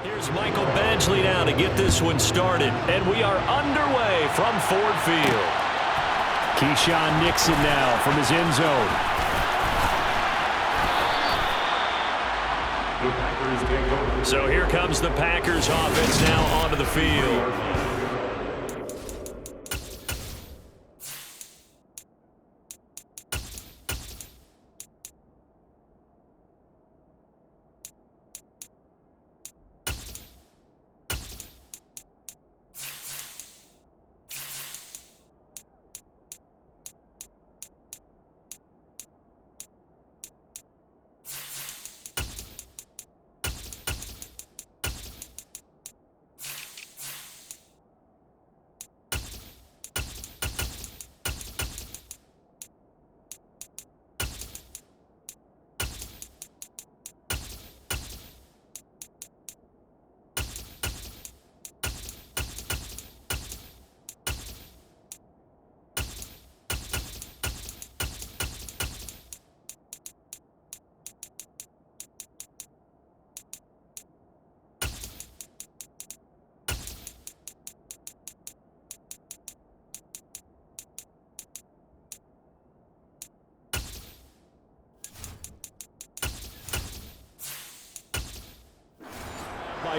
Here's Michael Badgley now to get this one started. And we are underway from Ford Field. Keyshawn Nixon now from his end zone. So here comes the Packers offense now onto the field.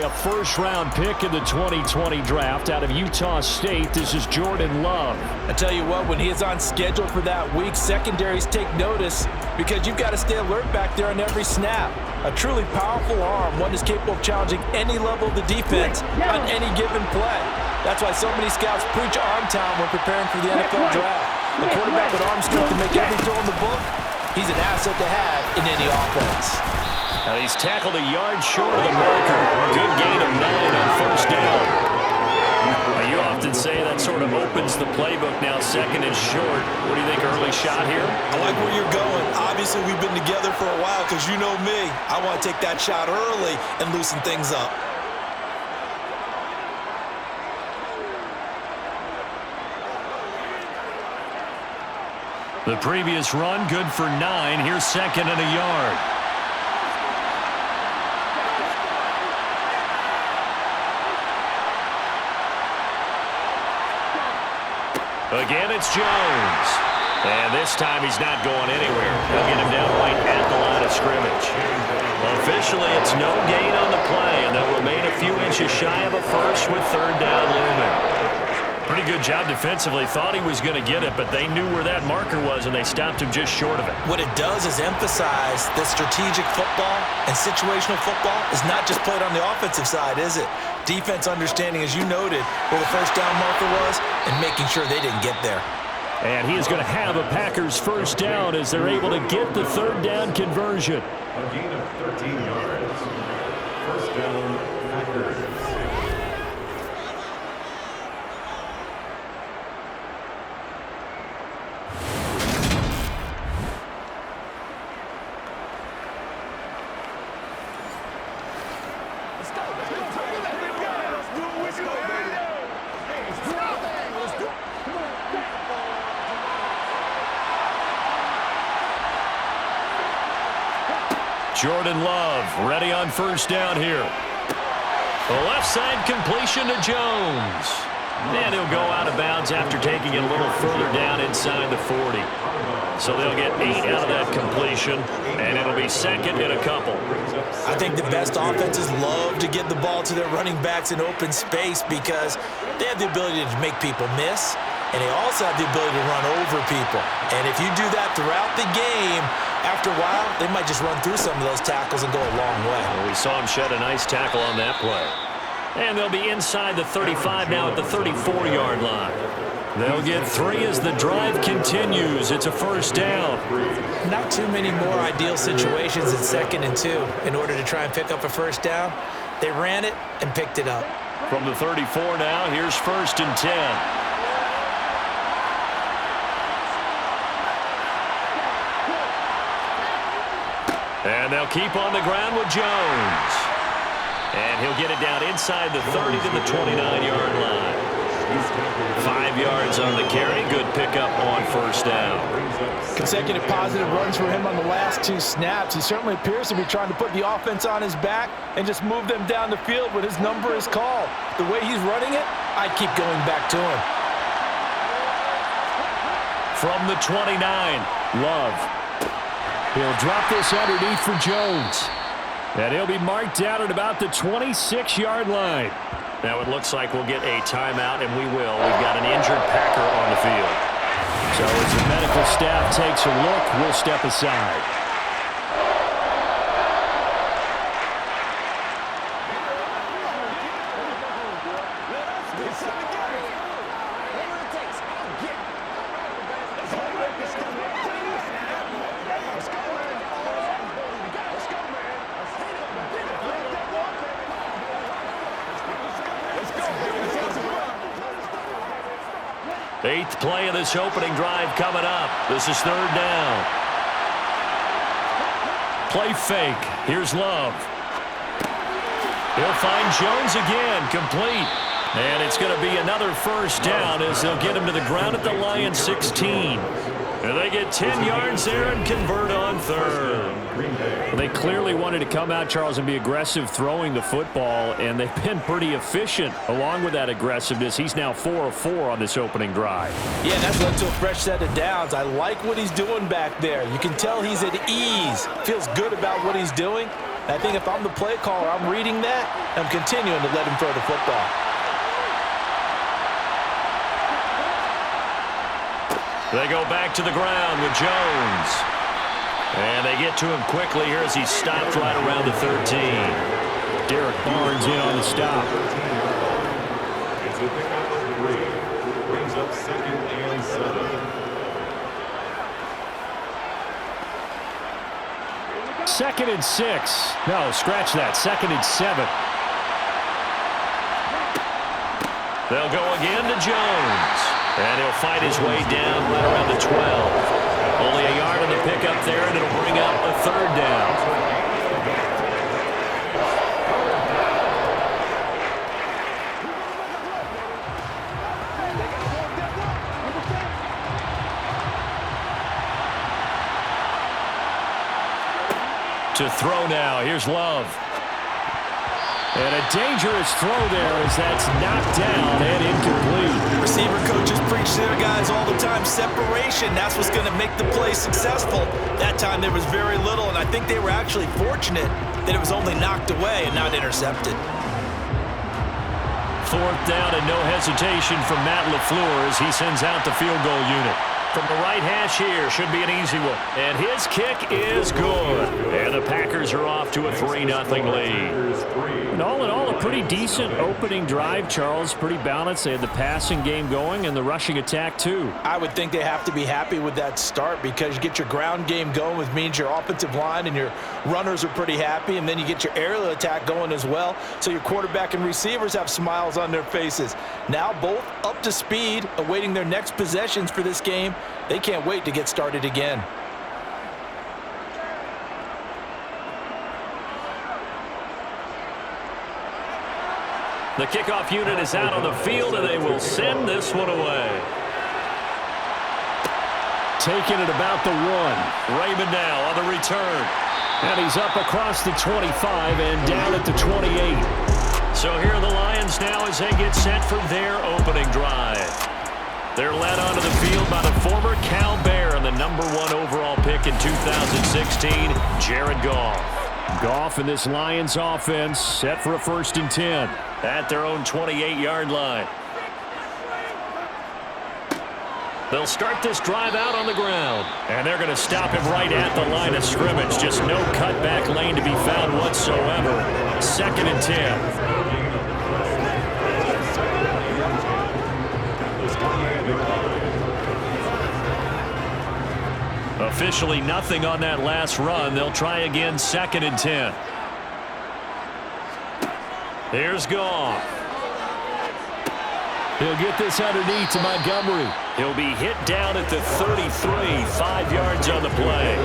A first-round pick in the 2020 draft out of Utah State. This is Jordan Love. I tell you what, when he is on schedule for that week, secondaries take notice because you've got to stay alert back there on every snap. A truly powerful arm, one is capable of challenging any level of the defense on any given play. That's why so many scouts preach arm talent when preparing for the NFL draft. The quarterback with arm strength to make every throw in the book, he's an asset to have in any offense. Now he's tackled a yard short of the marker. Good gain of 9 on first down. Now you often say that sort of opens the playbook now, second and short. What do you think, early shot here? I like where you're going. Obviously, we've been together for a while because you know me. I want to take that shot early and loosen things up. The previous run, good for 9. Here's second and a yard. Again, it's Jones. And this time he's not going anywhere. They'll get him down right at the line of scrimmage. Officially, it's no gain on the play, and they'll remain a few inches shy of a first with third down looming. Pretty good job defensively. Thought he was going to get it, but they knew where that marker was, and they stopped him just short of it. What it does is emphasize that strategic football and situational football is not just played on the offensive side, is it? Defense understanding, as you noted, where the first down marker was and making sure they didn't get there. And he is going to have a Packers first down as they're able to get the third down conversion. A gain of 13 yards. First down, Packers. Jordan Love ready on first down here. The left side completion to Jones. And he'll go out of bounds after taking it a little further down inside the 40. So they'll get 8 out of that completion, and it'll be second and a couple. I think the best offenses love to get the ball to their running backs in open space because they have the ability to make people miss, and they also have the ability to run over people. And if you do that throughout the game, after a while, they might just run through some of those tackles and go a long way. Well, we saw him shed a nice tackle on that play. And they'll be inside the 35 now at the 34-yard line. They'll get 3 as the drive continues. It's a first down. Not too many more ideal situations in 2nd and 2 in order to try and pick up a first down. They ran it and picked it up. From the 34 now, here's 1st and 10. And they'll keep on the ground with Jones. And he'll get it down inside the 30 to the 29-yard line. 5 yards on the carry. Good pickup on first down. Consecutive positive runs for him on the last 2 snaps. He certainly appears to be trying to put the offense on his back and just move them down the field when his number is called. The way he's running it, I'd keep going back to him. From the 29, Love. He'll drop this underneath for Jones. And he'll be marked down at about the 26-yard line. Now it looks like we'll get a timeout, and we will. We've got an injured Packer on the field. So as the medical staff takes a look, we'll step aside. Eighth play of this opening drive coming up. This is 3rd down. Play fake. Here's Love. He'll find Jones again, complete. And it's going to be another first down as they'll get him to the ground at the Lions 16. And they get 10 yards there and convert on 3rd. Well, they clearly wanted to come out, Charles, and be aggressive throwing the football, and they've been pretty efficient along with that aggressiveness. He's now 4 of 4 on this opening drive. Yeah, that's led to a fresh set of downs. I like what he's doing back there. You can tell he's at ease. Feels good about what he's doing. And I think if I'm the play caller, I'm reading that, I'm continuing to let him throw the football. They go back to the ground with Jones. And they get to him quickly here as he stopped right around the 13. Derek Barnes in on the stop. It's a pickup of 3. Brings up 2nd and 7. 2nd and 6. No, scratch that. 2nd and 7. They'll go again to Jones. And he'll fight his way down right around the 12. Only a yard on the pickup there, and it'll bring up a 3rd down. To throw now. Here's Love. And a dangerous throw there as that's knocked down and incomplete. Receiver coaches preach to their guys all the time, separation. That's what's going to make the play successful. That time there was very little, and I think they were actually fortunate that it was only knocked away and not intercepted. 4th down and no hesitation from Matt LaFleur as he sends out the field goal unit. From the right hash here, should be an easy one. And his kick is good. And the Packers are off to a 3-0 lead. And all in all, a pretty decent opening drive, Charles. Pretty balanced. They had the passing game going and the rushing attack, too. I would think they have to be happy with that start because you get your ground game going, which means your offensive line and your runners are pretty happy, and then you get your aerial attack going as well, so your quarterback and receivers have smiles on their faces. Now both up to speed, awaiting their next possessions for this game. They can't wait to get started again. The kickoff unit is out on the field, and they will send this one away. Taking it about the 1. Raymond now on the return. And he's up across the 25 and down at the 28. So here are the Lions now as they get set for their opening drive. They're led onto the field by the former Cal Bear and the #1 overall pick in 2016, Jared Goff. Goff and this Lions offense set for a 1st and 10. At their own 28-yard line. They'll start this drive out on the ground. And they're going to stop him right at the line of scrimmage. Just no cutback lane to be found whatsoever. 2nd and 10. Officially nothing on that last run. They'll try again, 2nd and 10. Here's Goff. He'll get this underneath to Montgomery. He'll be hit down at the 33, 5 yards on the play.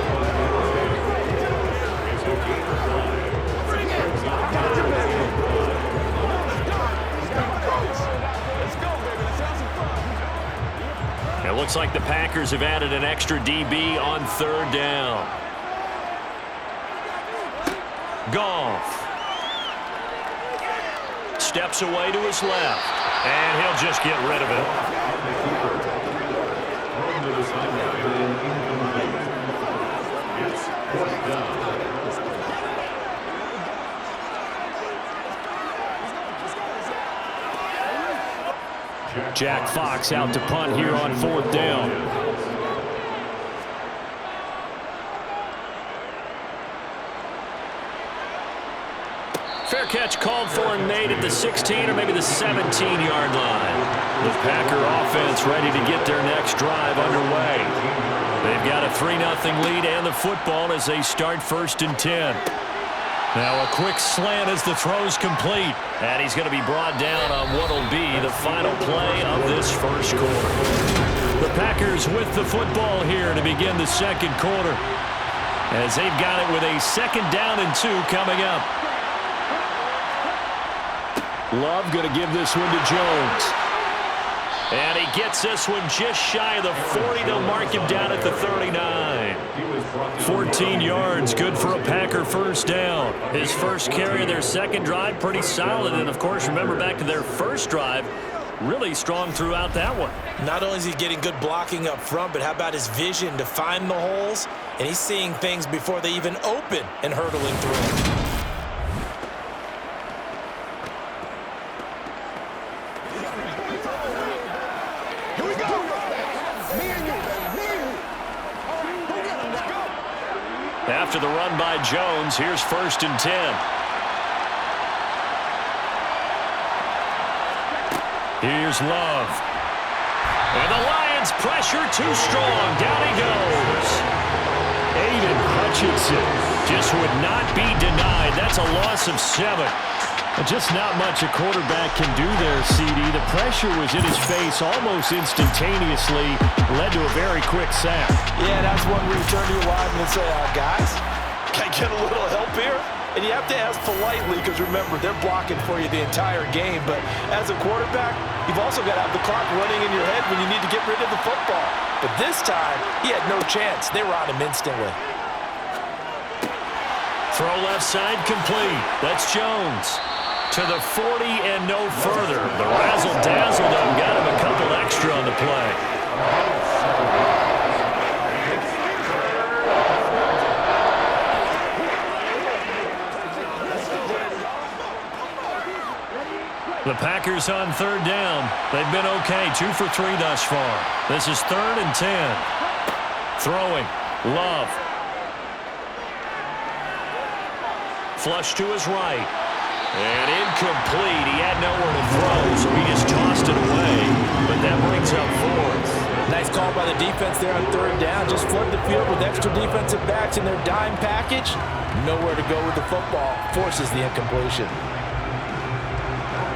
Looks like the Packers have added an extra DB on third down. Goff steps away to his left, and he'll just get rid of it. Jack Fox out to punt here on fourth down. Fair catch called for and made at the 16 or maybe the 17-yard line. The Packer offense ready to get their next drive underway. They've got a 3-0 lead and the football as they start 1st and 10. Now a quick slant as the throw's complete. And he's going to be brought down on what will be the final play of this first quarter. The Packers with the football here to begin the second quarter, as they've got it with a 2nd down and 2 coming up. Love going to give this one to Jones. And he gets this one just shy of the 40. They'll mark him down at the 39. 14 yards, good for a Packer first down. His first carry of their second drive, pretty solid. And, of course, remember back to their first drive, really strong throughout that one. Not only is he getting good blocking up front, but how about his vision to find the holes? And he's seeing things before they even open and hurtling through. After the run by Jones, here's 1st and 10. Here's Love. And the Lions pressure too strong. Down he goes. Aiden Hutchinson Just would not be denied. That's a loss of 7. Just not much a quarterback can do there, CD. The pressure was in his face almost instantaneously, led to a very quick sack. Yeah, that's one where you turn to your lineman and say, guys, can I get a little help here? And you have to ask politely because, remember, they're blocking for you the entire game. But as a quarterback, you've also got to have the clock running in your head when you need to get rid of the football. But this time, he had no chance. They were on him instantly. Throw left side complete. That's Jones. To the 40 and no further. The razzle-dazzle, though, got him a couple extra on the play. The Packers on 3rd down. They've been okay, 2 for 3 thus far. This is 3rd and 10. Throwing. Love. Flush to his right. And incomplete. He had nowhere to throw, so he just tossed it away. But that brings up 4th. Nice call by the defense there on 3rd down. Just flood the field with extra defensive backs in their dime package. Nowhere to go with the football. Forces the incompletion.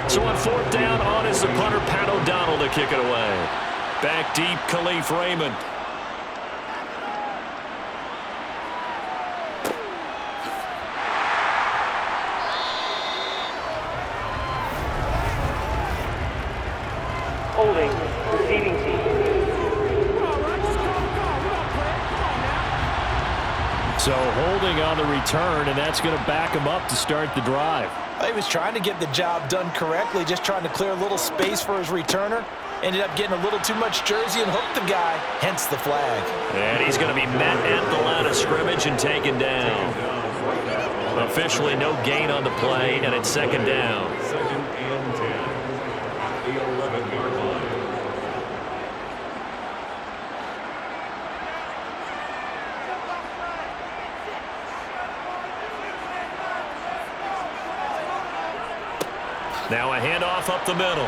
So on 4th down, on is the punter, Pat O'Donnell, to kick it away. Back deep, Khalif Raymond. Holding, receiving team. So holding on the return, and that's going to back him up to start the drive. He was trying to get the job done correctly, just trying to clear a little space for his returner. Ended up getting a little too much jersey and hooked the guy, hence the flag. And he's going to be met at the line of scrimmage and taken down. Officially no gain on the play, and it's 2nd down. 2nd and 10. The 11-yard line. Now a handoff up the middle.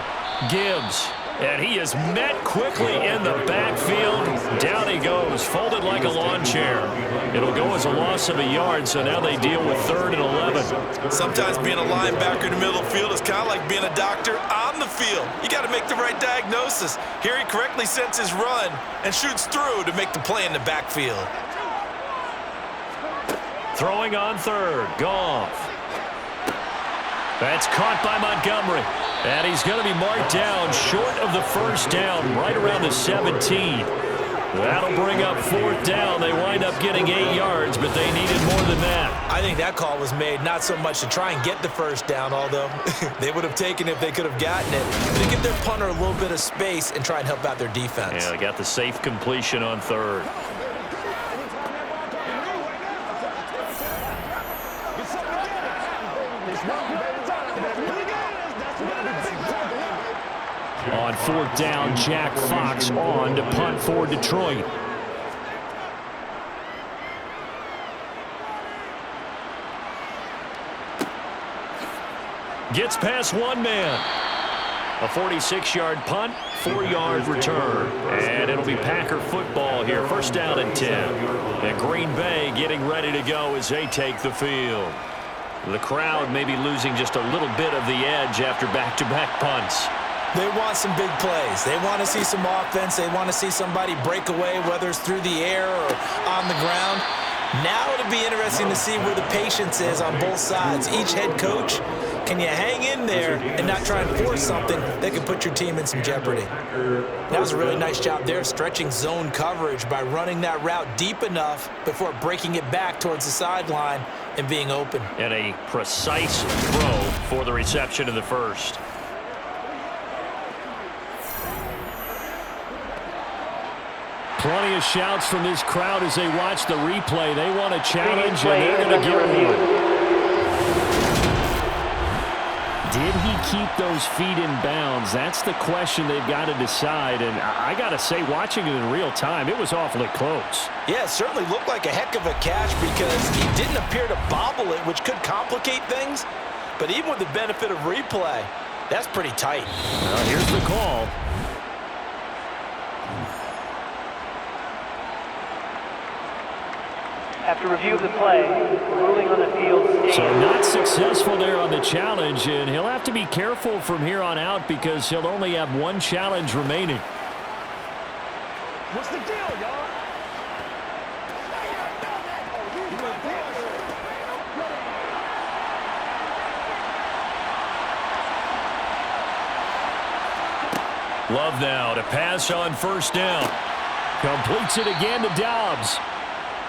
Gibbs. And he is met quickly in the backfield. Down he goes, folded like a lawn chair. It'll go as a loss of a yard, so now they deal with 3rd and 11. Sometimes being a linebacker in the middle of the field is kind of like being a doctor on the field. You got to make the right diagnosis. Here he correctly sets his run and shoots through to make the play in the backfield. Throwing on 3rd. Goff. That's caught by Montgomery. And he's going to be marked down short of the first down, right around the 17. That'll bring up 4th down. They wind up getting 8 yards, but they needed more than that. I think that call was made not so much to try and get the first down, although they would have taken it if they could have gotten it, but to give their punter a little bit of space and try and help out their defense. Yeah, they got the safe completion on 3rd. On 4th down, Jack Fox on to punt for Detroit. Gets past one man. A 46-yard punt, 4-yard return. And it'll be Packer football here. 1st down and 10. And Green Bay getting ready to go as they take the field. The crowd may be losing just a little bit of the edge after back-to-back punts. They want some big plays. They want to see some offense. They want to see somebody break away, whether it's through the air or on the ground. Now it'll be interesting to see where the patience is on both sides. Each head coach, can you hang in there and not try and force something that could put your team in some jeopardy? That was a really nice job there, stretching zone coverage by running that route deep enough before breaking it back towards the sideline and being open. And a precise throw for the reception in the first. Plenty of shouts from this crowd as they watch the replay. They want a challenge, and they're going to get one. Did he keep those feet in bounds? That's the question they've got to decide. And I got to say, watching it in real time, it was awfully close. Yeah, it certainly looked like a heck of a catch because he didn't appear to bobble it, which could complicate things. But even with the benefit of replay, that's pretty tight. Well, here's the call. After review of the play, ruling on the field stands. So not successful there on the challenge, and he'll have to be careful from here on out because he'll only have one challenge remaining. What's the deal, y'all? Love now to pass on 1st down. Completes it again to Dobbs.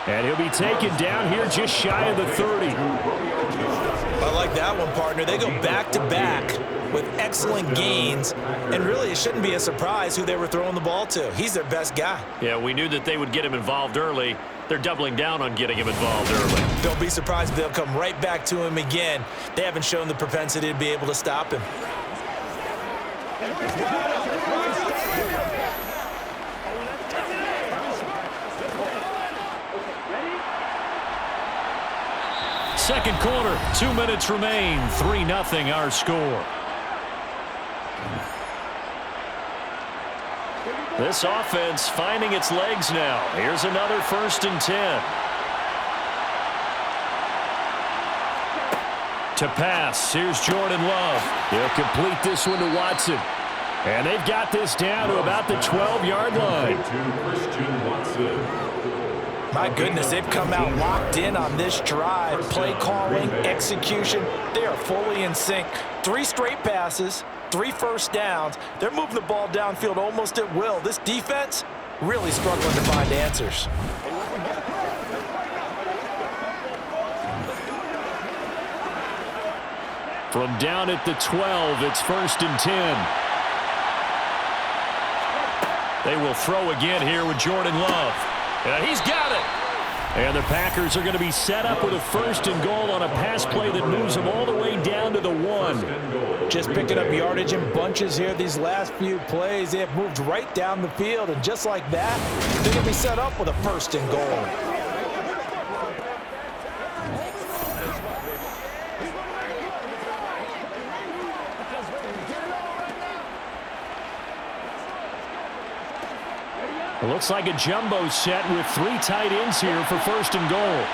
And he'll be taken down here just shy of the 30. I like that one, partner. They go back-to-back with excellent gains, and really it shouldn't be a surprise who they were throwing the ball to. He's their best guy. Yeah, we knew that they would get him involved early. They're doubling down on getting him involved early. Don't be surprised if they'll come right back to him again. They haven't shown the propensity to be able to stop him. Second quarter, 2 minutes remain. 3-0 our score. This offense finding its legs now. Here's another 1st and 10. To pass, here's Jordan Love. He'll complete this one to Watson. And they've got this down to about the 12-yard line. My goodness, they've come out locked in on this drive. Play calling, execution, they are fully in sync. 3 straight passes, 3 first downs. They're moving the ball downfield almost at will. This defense really struggling to find answers. From down at the 12, it's 1st and 10. They will throw again here with Jordan Love. And he's got it. And the Packers are going to be set up with a 1st and goal on a pass play that moves them all the way down to the 1. Just picking up yardage in bunches here these last few plays. They have moved right down the field, and just like that, they're going to be set up with a 1st and goal. It looks like a jumbo set with 3 tight ends here for 1st and goal.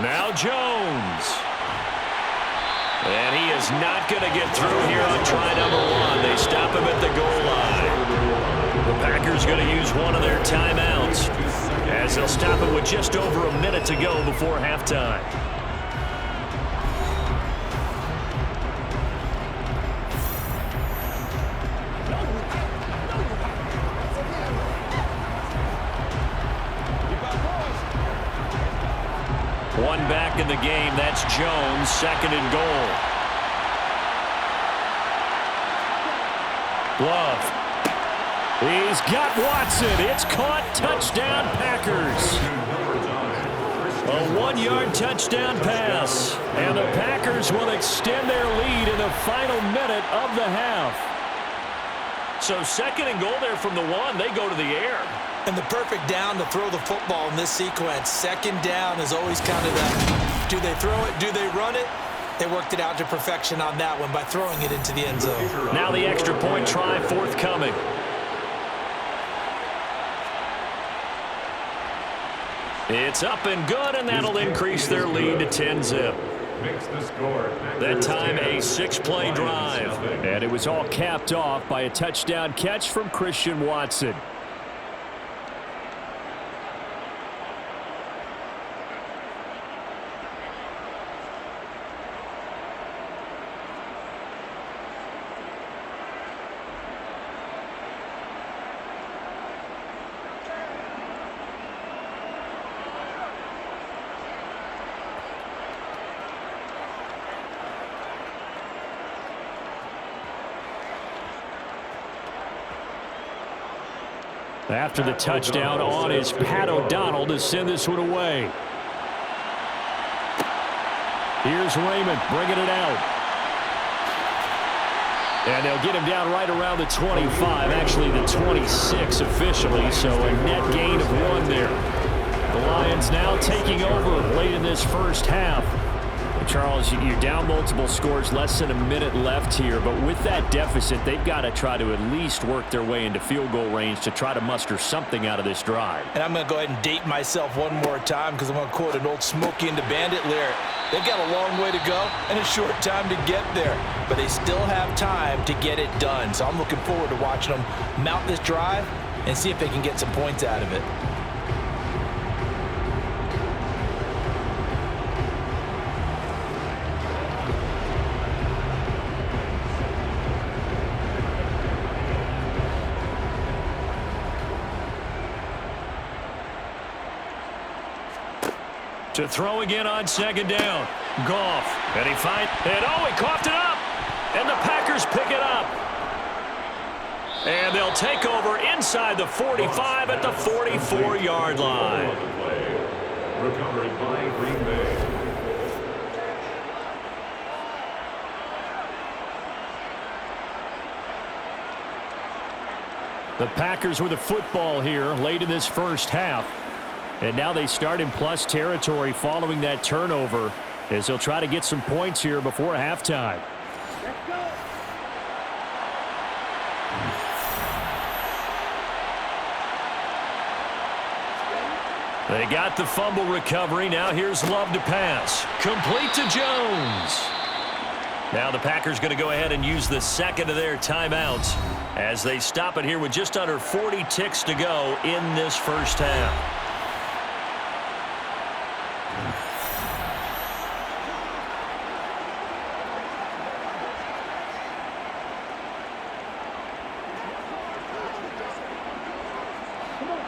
Now Jones. And he is not going to get through here on try number 1. They stop him at the goal line. The Packers going to use one of their timeouts as they'll stop it with just over a minute to go before halftime. in the game. That's Jones, 2nd and goal. Love. He's got Watson. It's caught. Touchdown, Packers. A 1-yard touchdown pass. And the Packers will extend their lead in the final minute of the half. So 2nd and goal there from the 1. They go to the air. And the perfect down to throw the football in this sequence. 2nd down is always kind of the, do they throw it? Do they run it? They worked it out to perfection on that one by throwing it into the end zone. Now the extra point try forthcoming. It's up and good, and that'll increase their lead to 10-zip. That time a 6-play drive. And it was all capped off by a touchdown catch from Christian Watson. After the touchdown on is Pat O'Donnell to send this one away. Here's Raymond bringing it out. And they'll get him down right around the 25, actually the 26 officially, so a net gain of 1 there. The Lions now taking over late in this first half. Charles, you're down multiple scores, less than a minute left here, but with that deficit, they've got to try to at least work their way into field goal range to try to muster something out of this drive. And I'm going to go ahead and date myself one more time because I'm going to quote an old Smokey and the Bandit lyric. They've got a long way to go and a short time to get there, but they still have time to get it done. So I'm looking forward to watching them mount this drive and see if they can get some points out of it. To throw again on 2nd down. Goff. And he finds. And oh, he coughed it up. And the Packers pick it up. And they'll take over inside the 45 at the 44-yard line. Recovered by Green Bay. The Packers with the football here late in this first half. And now they start in plus territory following that turnover as they'll try to get some points here before halftime. They got the fumble recovery. Now here's Love to pass. Complete to Jones. Now the Packers going to go ahead and use the 2nd of their timeouts as they stop it here with just under 40 ticks to go in this first half.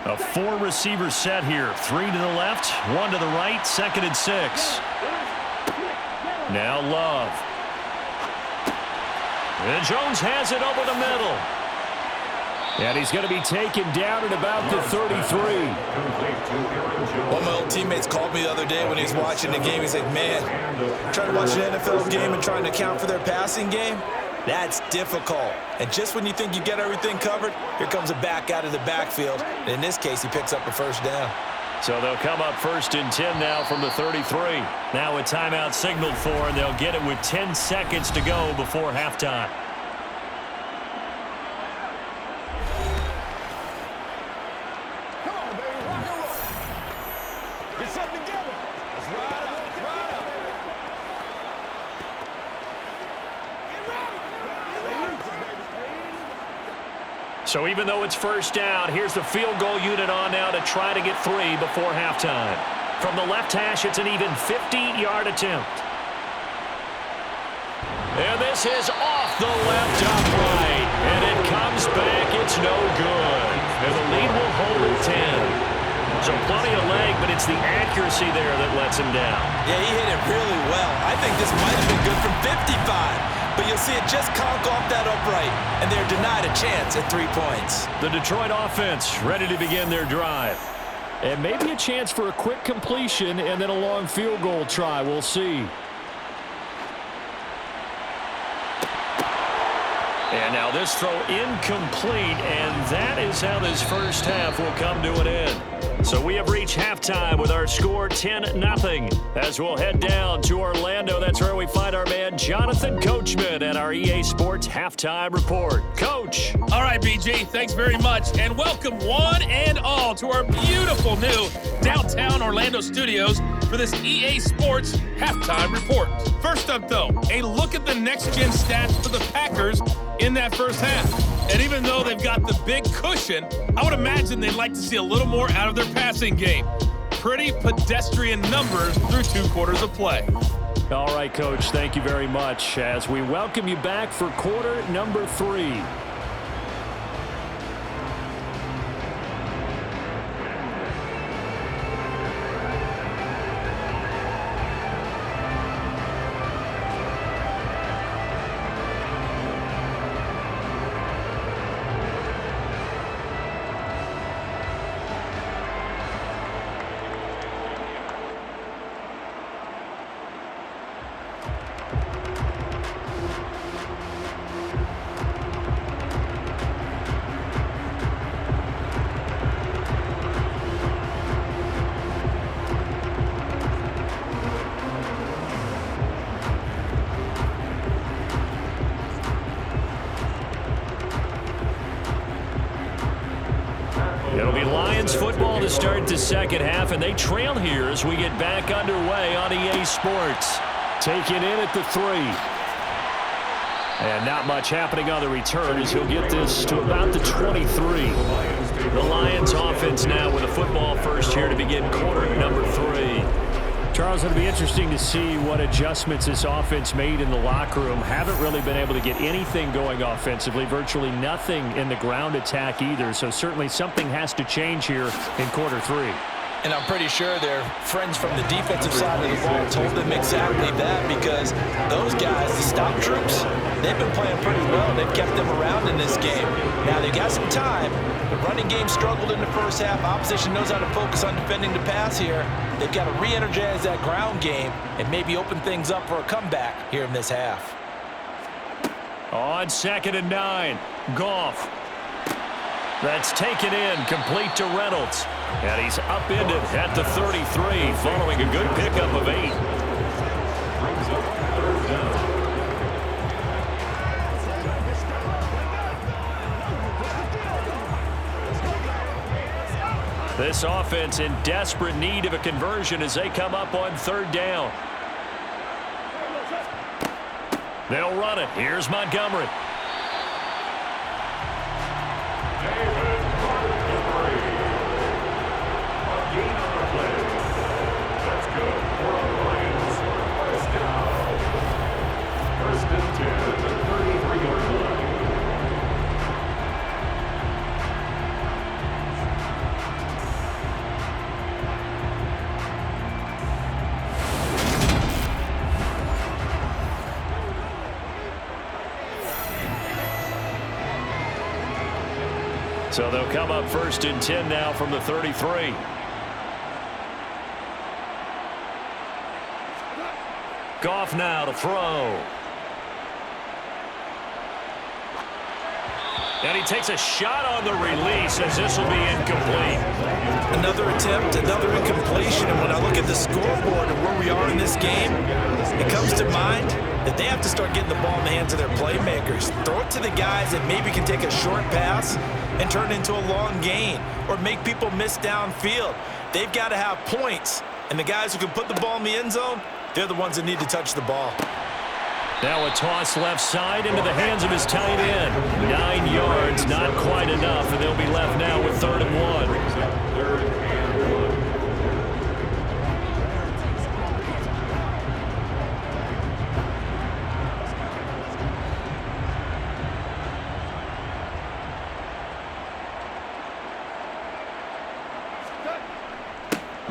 A 4-receiver set here. 3 to the left, 1 to the right, 2nd and 6. Now Love. And Jones has it over the middle. And he's going to be taken down at about the 33. One of my old teammates called me the other day when he was watching the game. He's like, man, trying to watch an NFL game and trying to account for their passing game, that's difficult. And just when you think you get everything covered, here comes a back out of the backfield. And in this case, he picks up the first down. So they'll come up 1st and 10 now from the 33. Now a timeout signaled for, and they'll get it with 10 seconds to go before halftime. Come on, baby, rock and roll. Get something together. Let's ride up, ride up. So even though it's first down, here's the field goal unit on now to try to get 3 before halftime. From the left hash, it's an even 50-yard attempt. And this is off the left upright. And it comes back. It's no good. And the lead will hold at 10. So plenty of leg, but it's the accuracy there that lets him down. Yeah, he hit it really well. I think this might have been good from 55. But you'll see it just conk off that upright, and they're denied a chance at 3 points. The Detroit offense ready to begin their drive. And maybe a chance for a quick completion and then a long field goal try. We'll see. And now this throw incomplete, and that is how this first half will come to an end. So we have reached halftime with our score 10-0. As we'll head down to Orlando, that's where we find our man Jonathan Coachman at our EA Sports Halftime Report. Coach. All right, BG, thanks very much. And welcome one and all to our beautiful new downtown Orlando studios for this EA Sports Halftime Report. First up, though, a look at the next-gen stats for the Packers in that first half. And even though they've got the big cushion, I would imagine they'd like to see a little more out of their passing game. Pretty pedestrian numbers through 2 quarters of play. All right, Coach, thank you very much as we welcome you back for quarter number 3. It'll be Lions football to start the second half, and they trail here as we get back underway on EA Sports. Taken in at the 3. And not much happening on the return as he'll get this to about the 23. The Lions offense now with a football first here to begin quarter number 3. Charles, it'll be interesting to see what adjustments this offense made in the locker room. Haven't really been able to get anything going offensively, virtually nothing in the ground attack either. So certainly something has to change here in quarter 3. And I'm pretty sure their friends from the defensive side of the ball told them exactly that, because those guys, the stop troops, they've been playing pretty well. They've kept them around in this game. Now, they got some time. The running game struggled in the first half. Opposition knows how to focus on defending the pass here. They've got to re-energize that ground game and maybe open things up for a comeback here in this half. On 2nd and 9, Goff. That's taken in, complete to Reynolds. And he's upended at the 33, following a good pickup of 8. This offense in desperate need of a conversion as they come up on 3rd down. They'll run it. Here's Montgomery. So they'll come up 1st and 10 now from the 33. Goff now to throw. And he takes a shot on the release as this will be incomplete. Another attempt, another incompletion, and when I look at the scoreboard and where we are in this game, it comes to mind that they have to start getting the ball in the hands of their playmakers. Throw it to the guys that maybe can take a short pass and turn it into a long gain or make people miss downfield. They've got to have points, and the guys who can put the ball in the end zone, they're the ones that need to touch the ball. Now a toss left side into the hands of his tight end. 9 yards, not quite enough, and they'll be left now with 3rd and 1.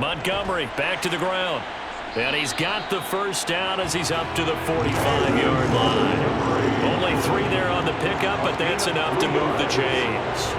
Montgomery back to the ground. And he's got the first down as he's up to the 45-yard line. Only 3 there on the pickup, but that's enough to move the chains.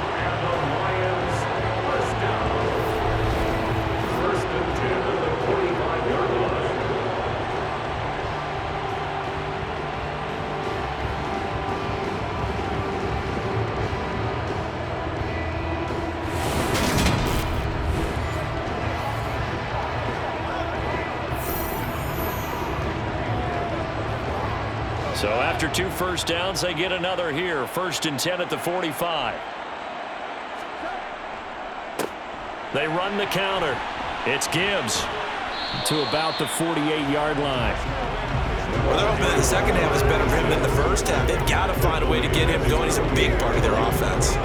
So after 2 first downs, they get another here. 1st and 10 at the 45. They run the counter. It's Gibbs to about the 48-yard line. Well, they're hoping that the second half is better for him than the first half. They've got to find a way to get him going. He's a big part of their offense.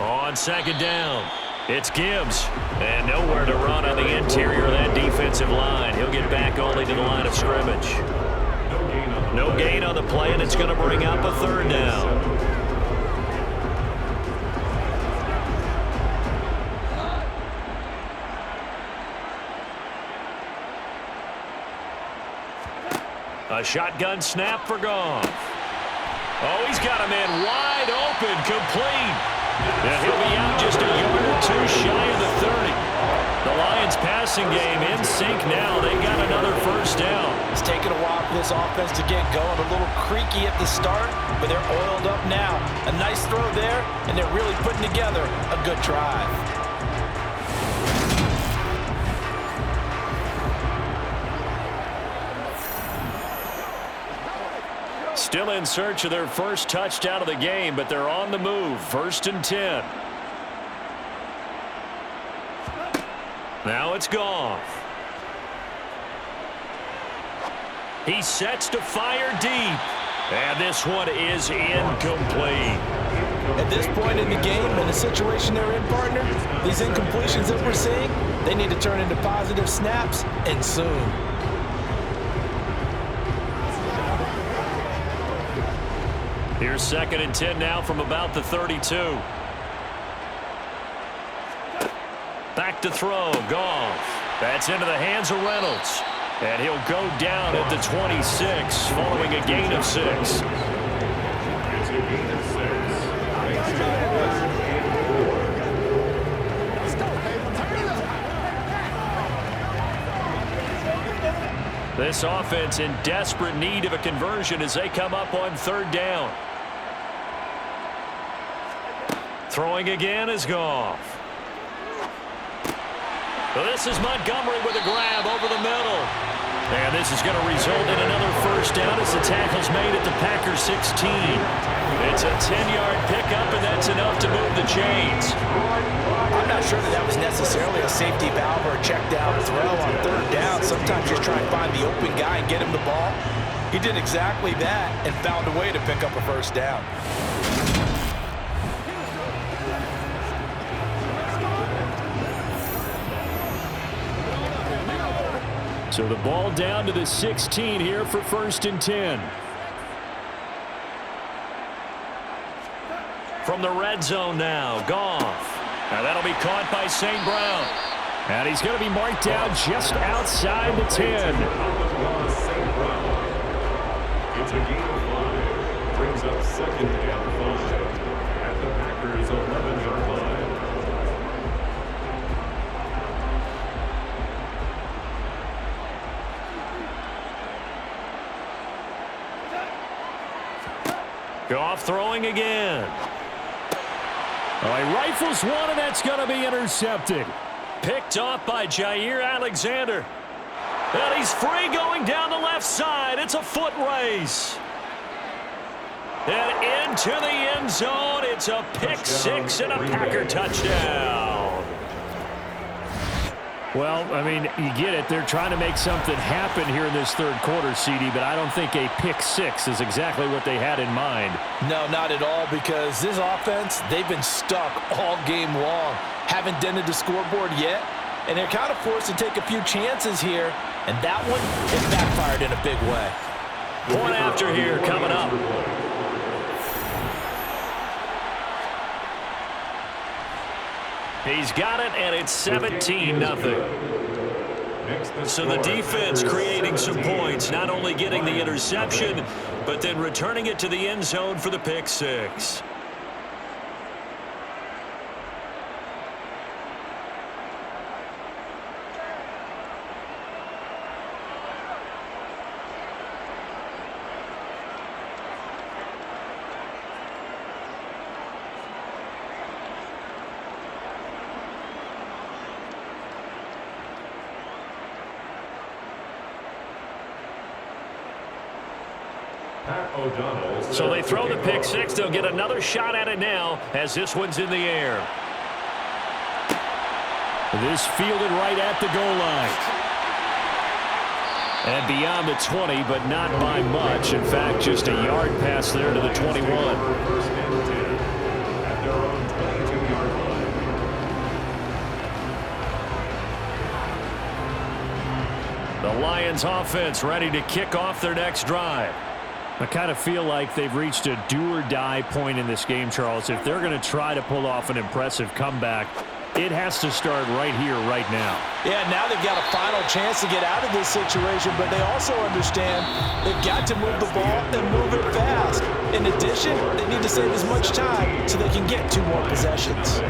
On 2nd down, it's Gibbs. And nowhere to run on the interior of that defensive line. He'll get back only to the line of scrimmage. No gain on the play, and it's going to bring up a 3rd down. A shotgun snap for Goff. Oh, he's got a man wide open, complete. And he'll be out just a yard or 2 shy of the 30. The Lions passing game in sync now. They got another first down. It's taken a while for this offense to get going. A little creaky at the start, but they're oiled up now. A nice throw there, and they're really putting together a good drive. Still in search of their first touchdown of the game, but they're on the move. 1st and 10. Now it's Goff. He sets to fire deep. And this one is incomplete. At this point in the game, in the situation they're in, partner, these incompletions that we're seeing, they need to turn into positive snaps, and soon. Here's 2nd and 10 now from about the 32. Back to throw, Goff. That's into the hands of Reynolds. And he'll go down at the 26 following a gain of 6. This offense in desperate need of a conversion as they come up on 3rd down. Throwing again is Goff. Well, this is Montgomery with a grab over the middle. And this is going to result in another first down as the tackle's made at the Packers 16. It's a 10-yard pickup, and that's enough to move the chains. I'm not sure that was necessarily a safety valve or a check down throw on 3rd down. Sometimes just try and find the open guy and get him the ball. He did exactly that and found a way to pick up a first down. So the ball down to the 16 here for 1st and 10. From the red zone now, Goff. Now that'll be caught by St. Brown. And he's going to be marked down just outside the 10. It's a gain of 5. Brings up 2nd and 5 at the Packers' 11-yard line. Goff throwing again. Oh, he rifles one, and that's going to be intercepted. Picked off by Jair Alexander. And he's free going down the left side. It's a foot race. And into the end zone. It's a pick 6 and a Packer touchdown. Well, I mean, you get it. They're trying to make something happen here in this 3rd quarter, CD, but I don't think a pick 6 is exactly what they had in mind. No, not at all, because this offense, they've been stuck all game long. Haven't dented the scoreboard yet, and they're kind of forced to take a few chances here And that one, it backfired in a big way. Point after here coming up. He's got it, and it's 17-0. So the defense creating some points, not only getting the interception, but then returning it to the end zone for the pick six. So they throw the pick six. They'll get another shot at it now as this one's in the air. This fielded right at the goal line. And beyond the 20, but not by much. In fact, just a yard pass there to the 21. First and 10 at their own 22-yard line. The Lions offense ready to kick off their next drive. I kind of feel like they've reached a do-or-die point in this game, Charles. If they're going to try to pull off an impressive comeback, it has to start right here, right now. Yeah, now they've got a final chance to get out of this situation, but they also understand they've got to move the ball and move it fast. In addition, they need to save as much time so they can get 2 more possessions.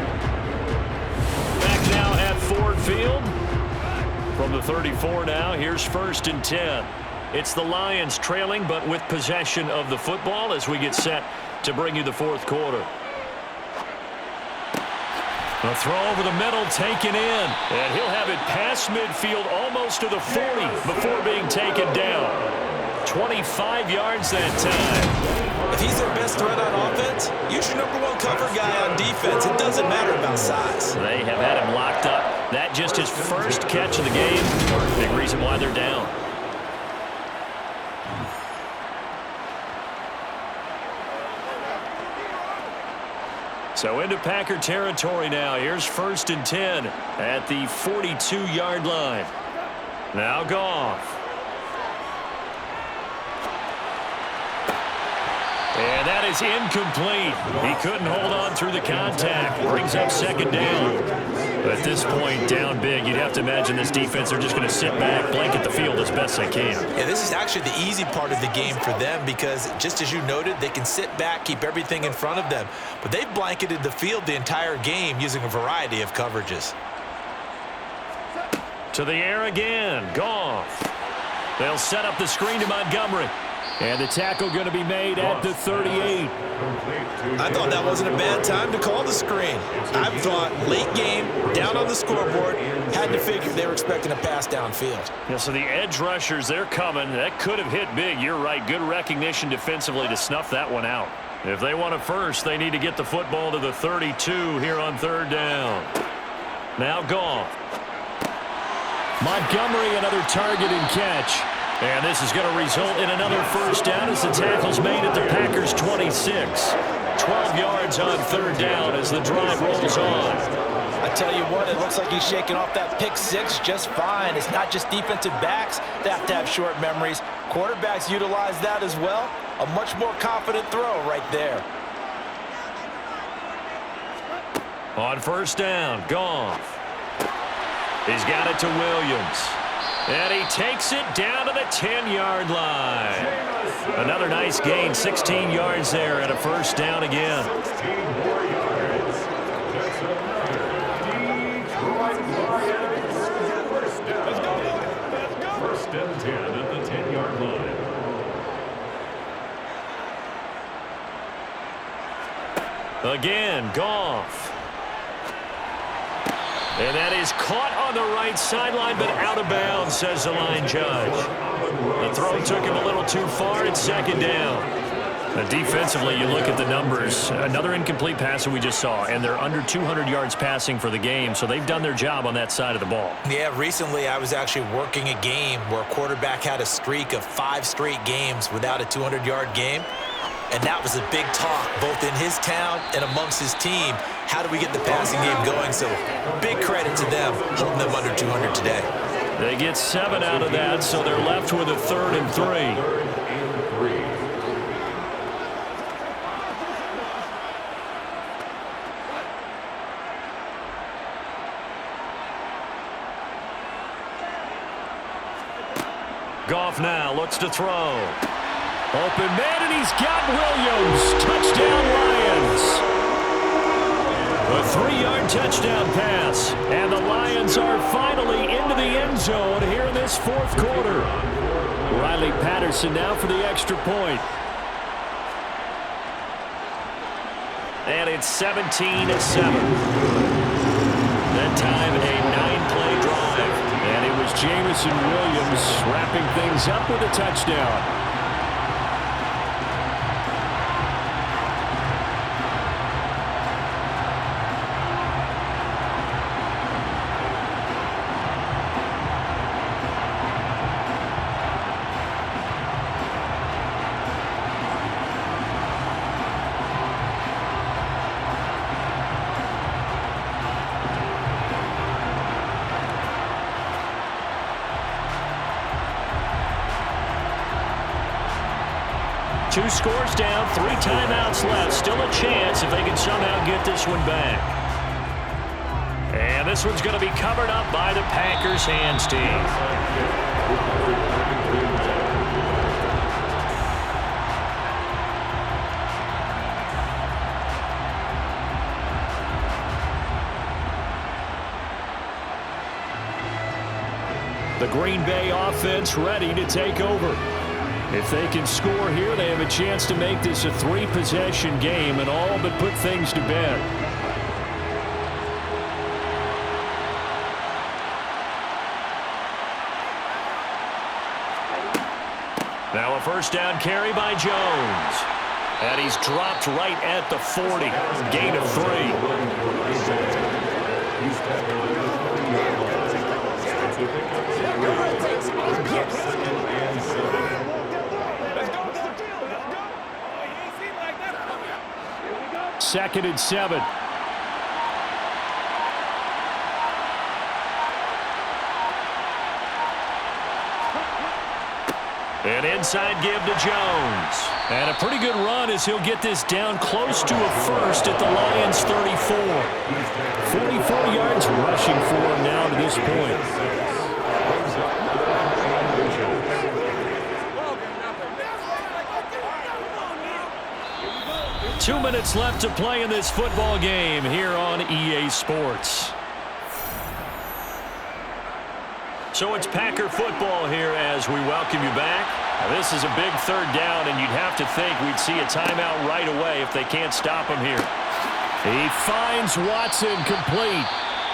Back now at Ford Field. From the 34 now, here's 1st and 10. It's the Lions trailing, but with possession of the football as we get set to bring you the 4th quarter. A throw over the middle, taken in. And he'll have it past midfield almost to the 40 before being taken down. 25 yards that time. If he's their best threat on offense, use your #1 cover guy on defense. It doesn't matter about size. They have had him locked up. That just his first catch of the game. Big reason why they're down. So into Packer territory now. Here's 1st and 10 at the 42-yard line. Now Goff. And that is incomplete. He couldn't hold on through the contact. Brings up 2nd down. But at this point, down big, you'd have to imagine this defense, they're just going to sit back, blanket the field as best they can. Yeah, this is actually the easy part of the game for them because, just as you noted, they can sit back, keep everything in front of them. But they've blanketed the field the entire game using a variety of coverages. To the air again. Goff. They'll set up the screen to Montgomery. And the tackle going to be made at the 38. I thought that wasn't a bad time to call the screen. I thought late game, down on the scoreboard, had to figure they were expecting a pass downfield. Yeah, so the edge rushers, they're coming. That could have hit big. You're right. Good recognition defensively to snuff that one out. If they want it first, they need to get the football to the 32 here on 3rd down. Now Goff. Montgomery, another target and catch. And this is going to result in another 1st down as the tackle's made at the Packers' 26. 12 yards on 3rd down as the drive rolls on. I tell you what, it looks like he's shaking off that pick six just fine. It's not just defensive backs that have to have short memories. Quarterbacks utilize that as well. A much more confident throw right there. On 1st down, Goff. He's got it to Williams. And he takes it down to the 10-yard line. Another nice gain, 16 yards there and a 1st down again. 16 more yards. Detroit Lions. First and 10 at the 10-yard line. Again, Goff. And that is caught on the right sideline, but out of bounds, says the line judge. The throw took him a little too far. It's 2nd down. Now, defensively, you look at the numbers. Another incomplete pass that we just saw, and they're under 200 yards passing for the game, so they've done their job on that side of the ball. Yeah, recently I was actually working a game where a quarterback had a streak of 5 straight games without a 200-yard game. And that was a big talk, both in his town and amongst his team. How do we get the passing game going? So big credit to them, holding them under 200 today. They get 7 out of that, so they're left with a 3rd and 3. 3rd and 3. Goff now looks to throw. Open man, and he's got Williams. Touchdown, Lions. A 3-yard touchdown pass. And the Lions are finally into the end zone here in this 4th quarter. Riley Patterson now for the extra point. And it's 17-7. That time a 9-play drive. And it was Jamison Williams wrapping things up with a touchdown. Two scores down, 3 timeouts left. Still a chance if they can somehow get this one back. And this one's going to be covered up by the Packers hands team. The Green Bay offense ready to take over. If they can score here, they have a chance to make this a 3-possession game and all but put things to bed. Now a first down carry by Jones. And he's dropped right at the 40. Gain of 3. Second and 7. An inside give to Jones. And a pretty good run as he'll get this down close to a first at the Lions 34. 44 yards rushing for him now to this point. 2 minutes left to play in this football game here on EA Sports. So it's Packer football here as we welcome you back. Now this is a big 3rd down, and you'd have to think we'd see a timeout right away if they can't stop him here. He finds Watson complete.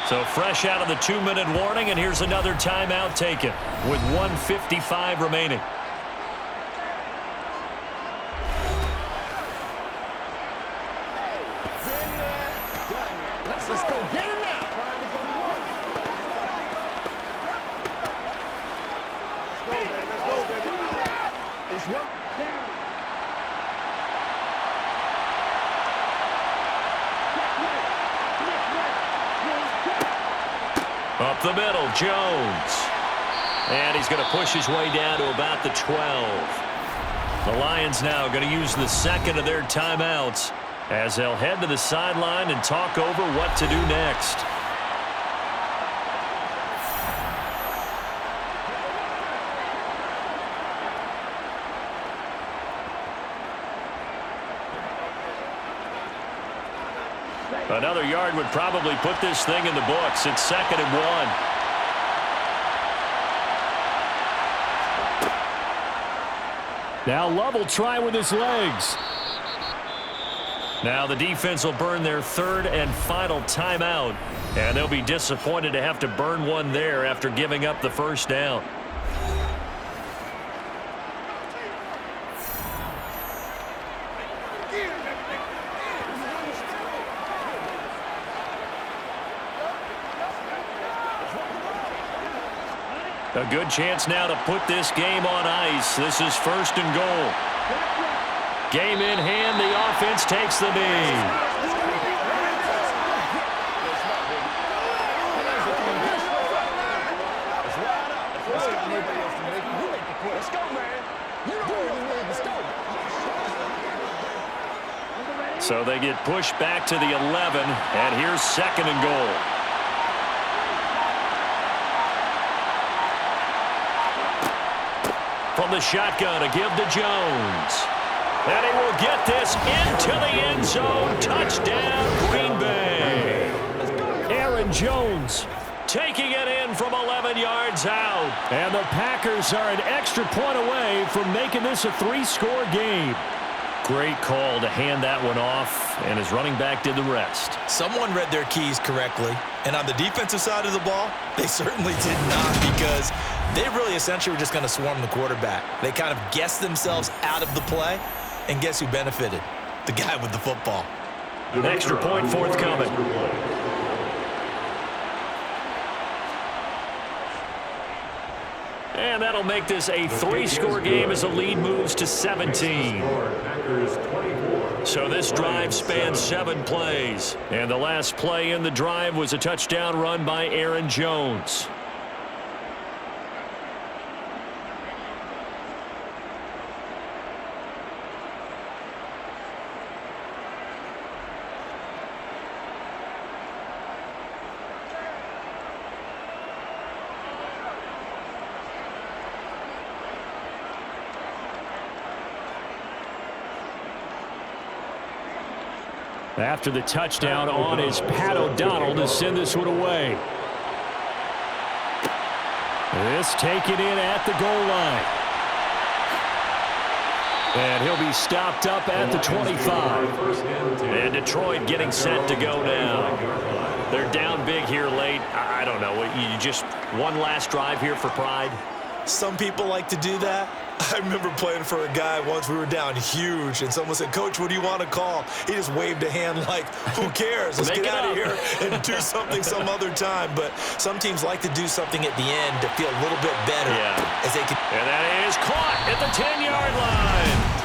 So fresh out of the 2-minute warning, and here's another timeout taken with 1:55 remaining. Let's go get him now. Let's go, baby. It's one. Up the middle, Jones. And he's going to push his way down to about the 12. The Lions now going to use the second of their timeouts as they'll head to the sideline and talk over what to do next. Another yard would probably put this thing in the books. It's 2nd and 1. Now Love will try with his legs. Now the defense will burn their 3rd and final timeout, and they'll be disappointed to have to burn one there after giving up the first down. A good chance now to put this game on ice. This is 1st and goal. Game in hand, the offense takes the knee. So they get pushed back to the 11, and here's 2nd and goal. From the shotgun, a give to Jones. And he will get this into the end zone. Touchdown, Green Bay. Aaron Jones taking it in from 11 yards out. And the Packers are an extra point away from making this a 3-score game. Great call to hand that one off, and his running back did the rest. Someone read their keys correctly, and on the defensive side of the ball, they certainly did not, because they really essentially were just going to swarm the quarterback. They kind of guessed themselves out of the play, and guess who benefited? The guy with the football. An extra point forthcoming. And that'll make this a 3-score game as the lead moves to 17. So this drive spans 7 plays. And the last play in the drive was a touchdown run by Aaron Jones. After the touchdown on is Pat O'Donnell to send this one away. This taken in at the goal line. And he'll be stopped up at the 25. And Detroit getting set to go now. They're down big here late. I don't know. You just one last drive here for pride? Some people like to do that. I remember playing for a guy once. We were down huge, and someone said, "Coach, what do you want to call?" He just waved a hand like, who cares? Let's get out of here and do something some other time. But some teams like to do something at the end to feel a little bit better. Yeah. As they can. And that is caught at the 10-yard line.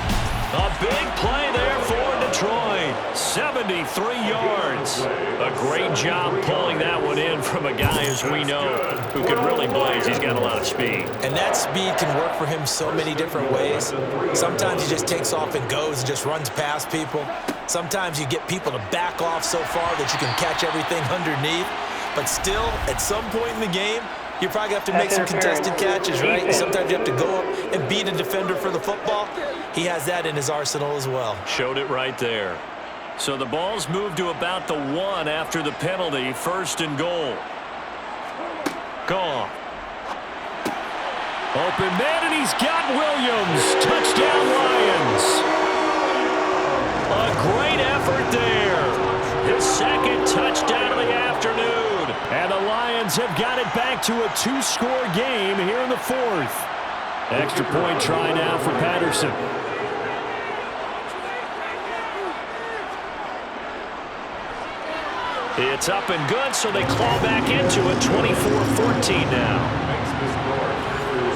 A big play there for Detroit. 73 yards. A great job pulling that one in from a guy, as we know, who can really blaze. He's got a lot of speed. And that speed can work for him so many different ways. Sometimes he just takes off and goes and just runs past people. Sometimes you get people to back off so far that you can catch everything underneath. But still, at some point in the game, you probably have to make some contested catches, right? Sometimes you have to go up and beat a defender for the football. He has that in his arsenal as well. Showed it right there. So the ball's moved to about the 1 after the penalty. 1st and goal. Gone. Open man, and he's got Williams. Touchdown, Lions. A great effort there. His 2nd touchdown of the afternoon. And the Lions have got it back to a 2-score game here in the 4th. Extra point try now for Patterson. It's up and good, so they claw back into it. 24-14 now.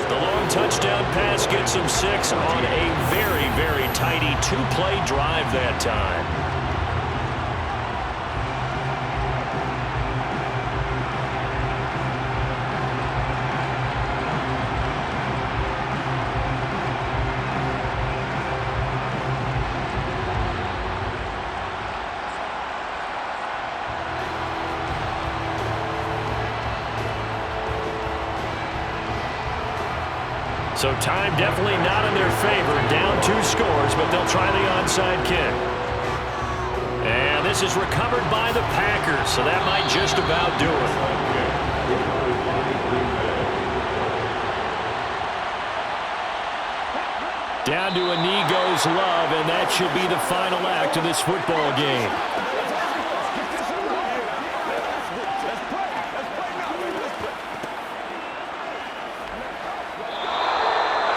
The long touchdown pass gets him 6 on a very, very tidy 2-play drive that time. So time definitely not in their favor. Down 2 scores, but they'll try the onside kick. And this is recovered by the Packers, so that might just about do it. Down to a knee goes Love, and that should be the final act of this football game.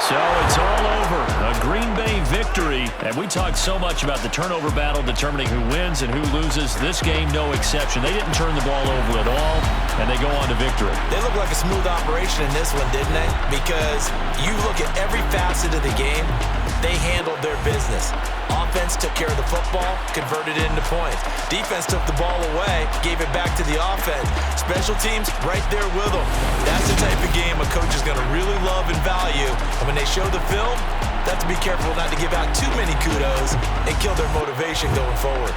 So it's all over. A Green Bay victory. And we talked so much about the turnover battle determining who wins and who loses. This game, no exception. They didn't turn the ball over at all, and they go on to victory. They look like a smooth operation in this one, didn't they? Because you look at every facet of the game, they handled their business. Offense took care of the football, converted it into points. Defense took the ball away, gave it back to the offense. Special teams right there with them. That's the type of game a coach is going to really love and value. And when they show the film, They have to be careful not to give out too many kudos and kill their motivation going forward.